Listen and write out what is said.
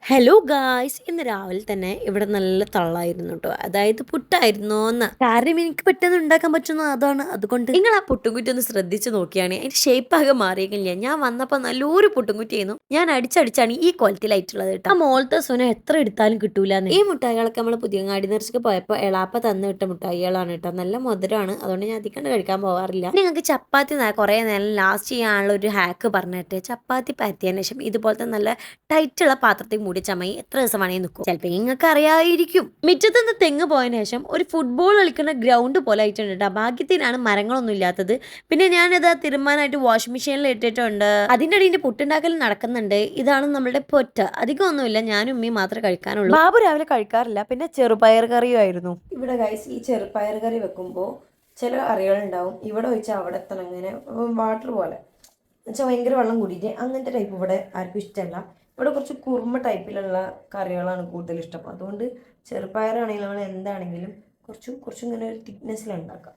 Hello guys, ഇന്ന് രാവിലെ തന്നെ ഇവിടെ നല്ല തള്ളായിരുന്നു കേട്ടോ. അതായത് പുട്ടായിരുന്നോന്ന്. കാര്യം എനിക്ക് പെട്ടെന്ന് ഉണ്ടാക്കാൻ പറ്റുന്ന അതാണ്. അതുകൊണ്ട് നിങ്ങൾ ആ പുട്ടുംകുറ്റി ഒന്ന് ശ്രദ്ധിച്ച് നോക്കിയാണ് അതിന്റെ ഷേപ്പ് ആകെ മാറിയില്ല. ഞാൻ വന്നപ്പോൾ നല്ലൊരു പുട്ടുംകുറ്റിയായിരുന്നു. ഞാൻ അടിച്ചടിച്ചാണ് ഈ ക്വാളിറ്റിയിലായിട്ടുള്ളത് കേട്ടോ. ആ മോളത്തെ സുന എത്ര എടുത്താലും കിട്ടൂലെന്ന്. ഈ മുട്ടായികളൊക്കെ നമ്മൾ പുതിയങ്ങാടി നിറച്ചൊക്കെ പോയപ്പോൾ എളാപ്പ തന്നു വിട്ട മുട്ടായികളാണ് കേട്ടോ. നല്ല മധുരമാണ്. അതുകൊണ്ട് ഞാൻ അധികം കഴിക്കാൻ പോകാറില്ല. നിങ്ങൾക്ക് ചപ്പാത്തി കുറേ നേരം ലാസ്റ്റ് ചെയ്യാനുള്ള ഒരു ഹാക്ക് പറഞ്ഞിട്ട് ചപ്പാത്തി പരത്തിയതിനു ശേഷം ഇതുപോലത്തെ നല്ല ടൈറ്റുള്ള പാത്രത്തിൽ മൂടി ചമയി എത്ര ദിവസം വേണമെങ്കിൽ നിൽക്കും. ചിലപ്പോൾ നിങ്ങൾക്ക് അറിയായിരിക്കും. മുറ്റത്ത് നിന്ന് തെങ്ങ് പോയതിനു ശേഷം ഒരു ഫുട്ബോൾ കളിക്കുന്ന ഗ്രൗണ്ട് പോലെ ആയിട്ടുണ്ട് കേട്ടോ. ഭാഗ്യത്തിനാണ് മരങ്ങളൊന്നും ഇല്ലാത്തത്. പിന്നെ ഞാനിത് തീരുമാനമായിട്ട് വാഷിംഗ് മെഷീനിൽ ഇട്ടിട്ടുണ്ട്. അതിൻ്റെ അടിയിൽ പുട്ടുണ്ടാക്കൽ നടക്കുന്നുണ്ട്. ഇതാണ് നമ്മളുടെ പൊറ്റ. അധികം ഒന്നുമില്ല, ഞാനും ഉമ്മയും മാത്രമേ കഴിക്കാനുള്ളൂ. ബാബു രാവിലെ കഴിക്കാറില്ല. പിന്നെ ചെറുപയർ കറിയുമായിരുന്നു ഇവിടെ ഗൈസ്. ഈ ചെറുപയർ കറി വെക്കുമ്പോൾ ചില കറികളുണ്ടാവും ഇവിടെ വെച്ചാൽ അവിടെ എത്തണം, ഇങ്ങനെ വാട്ടർ പോലെ എന്നുവെച്ചാൽ ഭയങ്കര വെള്ളം കൂടിയിട്ട് അങ്ങനത്തെ ടൈപ്പ് ഇവിടെ ആർക്കും ഇഷ്ടമല്ല. ഇവിടെ കുറച്ച് കുറുമ ടൈപ്പിലുള്ള കറികളാണ് കൂടുതൽ ഇഷ്ടം. അതുകൊണ്ട് ചെറുപയറാണെങ്കിലും നമ്മൾ എന്താണെങ്കിലും കുറച്ചും ഇങ്ങനെ ഒരു തിക്നെസ്സിൽ ഉണ്ടാക്കാം.